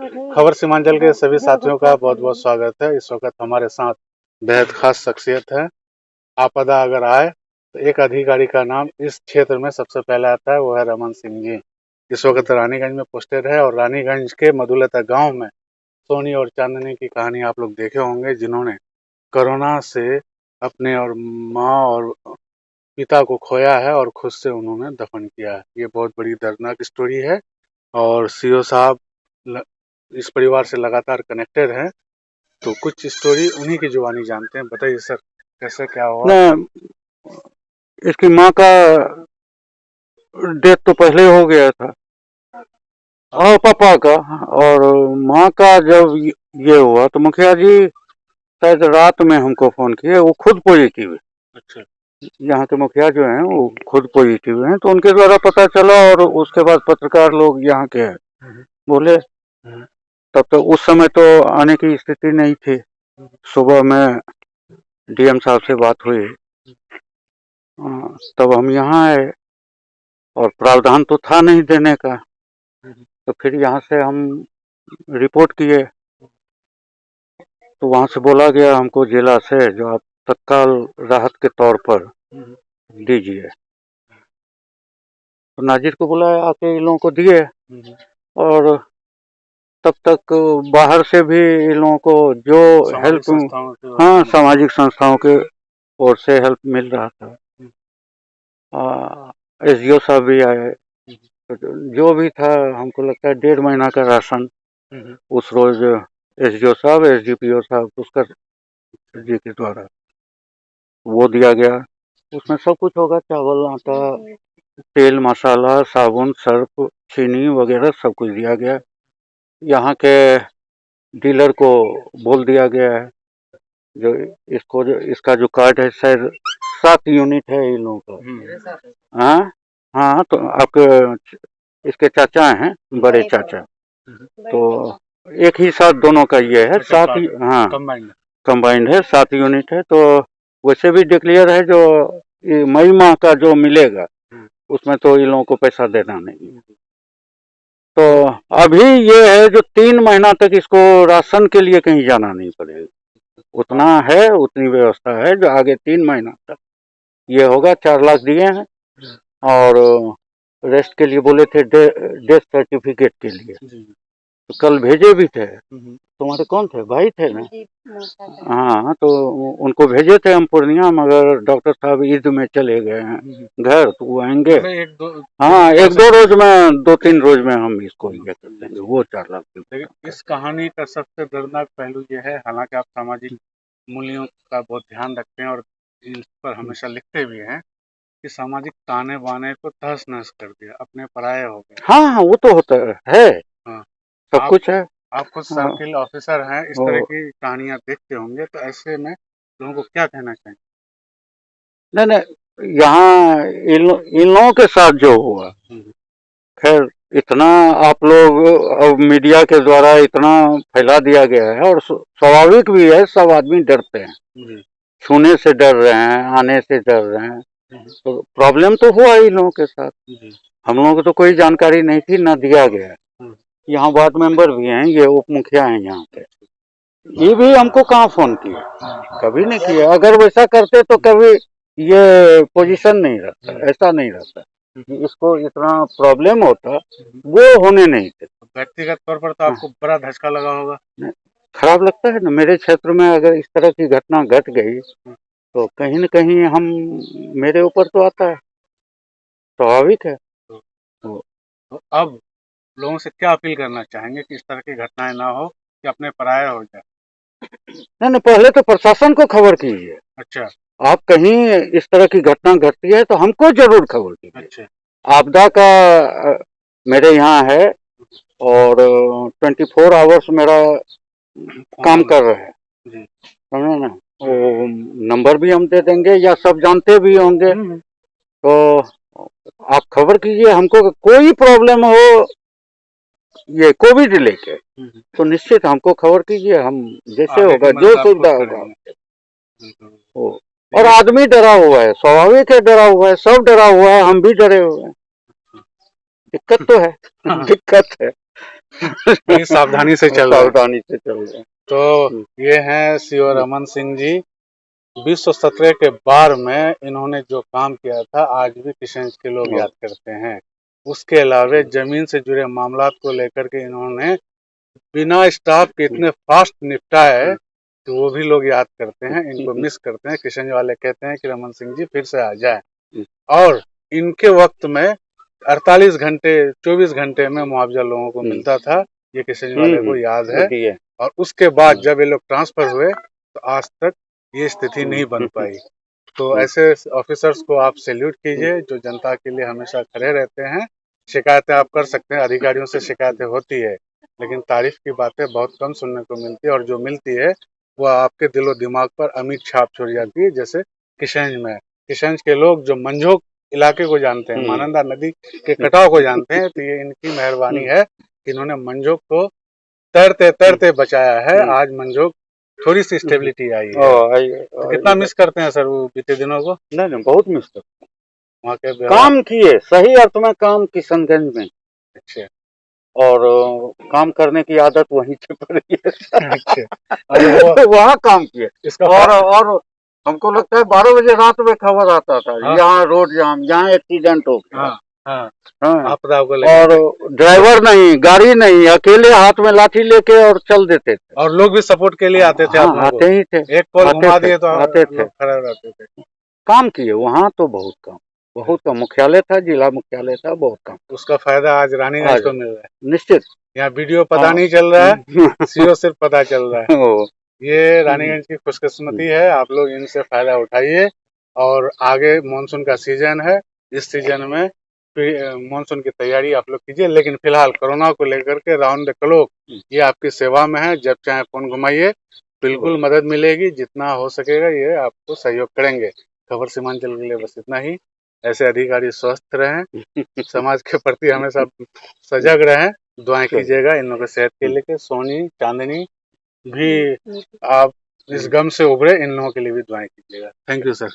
खबर सीमांचल के सभी साथियों का बहुत बहुत स्वागत है। इस वक्त हमारे साथ बेहद खास शख्सियत है। आपदा अगर आए तो एक अधिकारी का नाम इस क्षेत्र में सबसे पहले आता है, वो है रमन सिंह जी। इस वक्त रानीगंज में पोस्टेड है और रानीगंज के मधुलता गांव में सोनी और चांदनी की कहानी आप लोग देखे होंगे, जिन्होंने कोरोना से अपने और माँ और पिता को खोया है और खुद से उन्होंने दफन किया है। ये बहुत बड़ी दर्दनाक स्टोरी है और सीओ साहब इस परिवार से लगातार कनेक्टेड हैं, तो कुछ स्टोरी उन्हीं की जुबानी जानते हैं। बताइए सर, कैसे क्या हुआ? इसकी माँ का डेथ तो पहले हो गया था और पापा का, और माँ का जब ये हुआ तो मुखिया जी शायद रात में हमको फोन किए। वो खुद पॉजिटिव है। अच्छा। यहाँ के मुखिया जो हैं वो खुद पॉजिटिव हैं, तो उनके द्वारा पता चला और उसके बाद पत्रकार लोग यहाँ के बोले। तब तो उस समय तो आने की स्थिति नहीं थी। सुबह में डीएम साहब से बात हुई, तब हम यहाँ आए और प्रावधान तो था नहीं देने का, तो फिर यहाँ से हम रिपोर्ट किए। तो वहाँ से बोला गया हमको जिला से, जो आप तत्काल राहत के तौर पर दीजिए। तो नाजिर को बुलाया, आके इन लोगों को दिए और तब तक बाहर से भी इन लोगों को जो हेल्प, हाँ, सामाजिक संस्थाओं के ओर से हेल्प मिल रहा था। एसडीओ साहब भी आए, तो जो भी था हमको लगता है 1.5 महीना का राशन उस रोज एसडीओ साहब, एसडीपीओ साहब पुष्कर जी के द्वारा वो दिया गया। उसमें सब कुछ होगा, चावल, आटा, तेल, मसाला, साबुन, सर्फ, चीनी वगैरह सब कुछ दिया गया। यहाँ के डीलर को बोल दिया गया है, जो इसका जो कार्ड है, शायद 7 यूनिट है इन लोगों का। हाँ हाँ, तो आपके इसके चाचा हैं, बड़े चाचा, तो एक ही साथ दोनों का ये है 7। हाँ, कंबाइंड है, 7 यूनिट है। तो वैसे भी डिक्लेयर है, जो मई माह का जो मिलेगा उसमें तो इन लोगों को पैसा देना नहीं। तो अभी ये है जो 3 महीना तक इसको राशन के लिए कहीं जाना नहीं पड़ेगा, उतना है, उतनी व्यवस्था है जो आगे 3 महीना तक ये होगा। 4 लाख दिए हैं और रेस्ट के लिए बोले थे, डेथ सर्टिफिकेट के लिए, तो कल भेजे भी थे। तुम्हारे कौन थे, भाई थे ना? हाँ, तो उनको भेजे थे हम पूर्णिया, मगर डॉक्टर साहब ईद में चले गए हैं घर, तो वो आएंगे। हाँ, 1-2 रोज में, 2-3 रोज में हम इसको ये कर देंगे, वो 4 लाख। इस कहानी का सबसे दर्दनाक पहलू ये है, हालांकि आप सामाजिक मूल्यों का बहुत ध्यान रखते हैं और इस पर हमेशा लिखते भी हैं कि सामाजिक ताने बाने को तहस नहस कर दिया, अपने पराये हो गए। हाँ, वो तो होता है। हाँ, सब कुछ है। आप कुछ सर्किल ऑफिसर हैं, इस तरह की कहानियां देखते होंगे, तो ऐसे में लोगों को क्या कहना चाहिए? नहीं, यहाँ इन लोगों के साथ जो हुआ, खैर इतना आप लोग अब मीडिया के द्वारा इतना फैला दिया गया है, और स्वाभाविक भी है, सब आदमी डरते हैं, छूने से डर रहे हैं, आने से डर रहे हैं। तो प्रॉब्लम तो हुआ इन लोगों के साथ। हम लोगों को तो कोई जानकारी नहीं थी, ना दिया गया। यहाँ वार्ड मेंबर भी हैं, ये उप मुखिया हैं यहाँ के, ये भी हमको कहाँ फोन किया, कभी नहीं किया। अगर वैसा करते तो कभी ये पोजीशन नहीं रहता, ऐसा नहीं रहता। इसको इतना प्रॉब्लम होता, वो होने नहीं थे। व्यक्तिगत तौर पर तो आपको बड़ा धक्का लगा होगा। खराब लगता है ना, मेरे क्षेत्र में अगर इस तरह की घटना घट गई तो कहीं न कहीं मेरे ऊपर तो आता है, स्वाभाविक है। तो अब लोगों से क्या अपील करना चाहेंगे कि इस तरह की घटनाएं ना हो, कि अपने पराया हो जाए? नहीं, पहले तो प्रशासन को खबर कीजिए। अच्छा। आप कहीं इस तरह की घटना घटती है तो हमको जरूर खबर कीजिए। अच्छा। आपदा का मेरे यहाँ है और 24 आवर्स मेरा काम कर रहे हैं, समझे ना? वो नंबर भी हम दे देंगे, या सब जानते भी होंगे, तो आप खबर कीजिए हमको। कोई प्रॉब्लम हो ये कोविड लेके, तो निश्चित हमको खबर कीजिए, हम जैसे होगा, जो सुविधा होगा। और आदमी डरा हुआ है, स्वाभाविक है, डरा हुआ है, सब डरा हुआ है, हम भी डरे हुए हैं। दिक्कत तो है, दिक्कत है। बड़ी सावधानी से चल रहे हैं। सावधानी से चल रहे हैं। तो ये हैं सीओ रमन सिंह जी। 2017 के बार में इन्होंने जो काम किया था आज भी किशनगंज के लोग याद करते हैं। उसके अलावे जमीन से जुड़े मामलात को लेकर के इन्होंने बिना स्टाफ के इतने फास्ट निपटा है कि वो भी लोग याद करते हैं, इनको मिस करते हैं। किशनगंज वाले कहते हैं कि रमन सिंह जी फिर से आ जाए। और इनके वक्त में 48 घंटे 24 घंटे में मुआवजा लोगों को मिलता था, ये किशनगंज वाले को याद है। और उसके बाद जब ये लोग ट्रांसफर हुए तो आज तक ये स्थिति नहीं बन पाई। तो ऐसे ऑफिसर्स को आप सैल्यूट कीजिए जो जनता के लिए हमेशा खड़े रहते हैं। शिकायतें आप कर सकते हैं, अधिकारियों से शिकायतें होती है, लेकिन तारीफ की बातें बहुत कम सुनने को मिलती है, और जो मिलती है वह आपके दिलो दिमाग पर अमिट छाप छोड़ जाती है। जैसे किशनगंज में, किशनगंज के लोग जो मंझोक इलाके को जानते हैं, महानंदा नदी के कटाव को जानते हैं, तो ये इनकी मेहरबानी है कि इन्होंने मंझोक को तैरते तैरते बचाया है। आज मंझोक थोड़ी सी स्टेबिलिटी आई है। तो कितना मिस करते हैं सर वो बीते दिनों को? नहीं, बहुत मिस करते हैं। वहाँ के काम किए, सही अर्थ में काम किशनगंज में। अच्छा। और काम करने की आदत वहीं से पड़ी है। अच्छा। वहाँ काम किए। और हमको लगता है 12 बजे रात में खबर आता था, यहाँ रोड जाम, यहाँ एक्सीडेंट हो गया। आपदा को और ड्राइवर नहीं, गाड़ी नहीं, अकेले हाथ में लाठी लेके और चल देते थे। और लोग भी सपोर्ट के लिए आते थे। आते ही थे, एक कॉल घुमा दिए तो आते थे, खड़े रहते थे। काम किए वहाँ तो बहुत काम, बहुत का मुख्यालय था, जिला मुख्यालय था, बहुत काम। उसका फायदा आज रानीगंज को मिल रहा है। निश्चित। यहाँ वीडियो पता नहीं चल रहा है, सीओ सिर्फ पता चल रहा है। ये रानीगंज की खुशकिस्मती है। आप लोग इनसे फायदा उठाइए। और आगे मानसून का सीजन है, इस सीजन में मानसून की तैयारी आप लोग कीजिए। लेकिन फिलहाल कोरोना को लेकर के राउंड द क्लॉक ये आपकी सेवा में है। जब चाहे फोन घुमाइए, बिल्कुल मदद मिलेगी। जितना हो सकेगा ये आपको सहयोग करेंगे। खबर सीमांचल के लिए बस इतना ही। ऐसे अधिकारी स्वस्थ रहें, समाज के प्रति हमेशा सजग रहें, दुआएं कीजिएगा इन लोगों की सेहत के लिए। सोनी चांदनी भी आप इस गम से उभरे, इन लोगों के लिए भी दुआएं कीजिएगा। Thank you sir.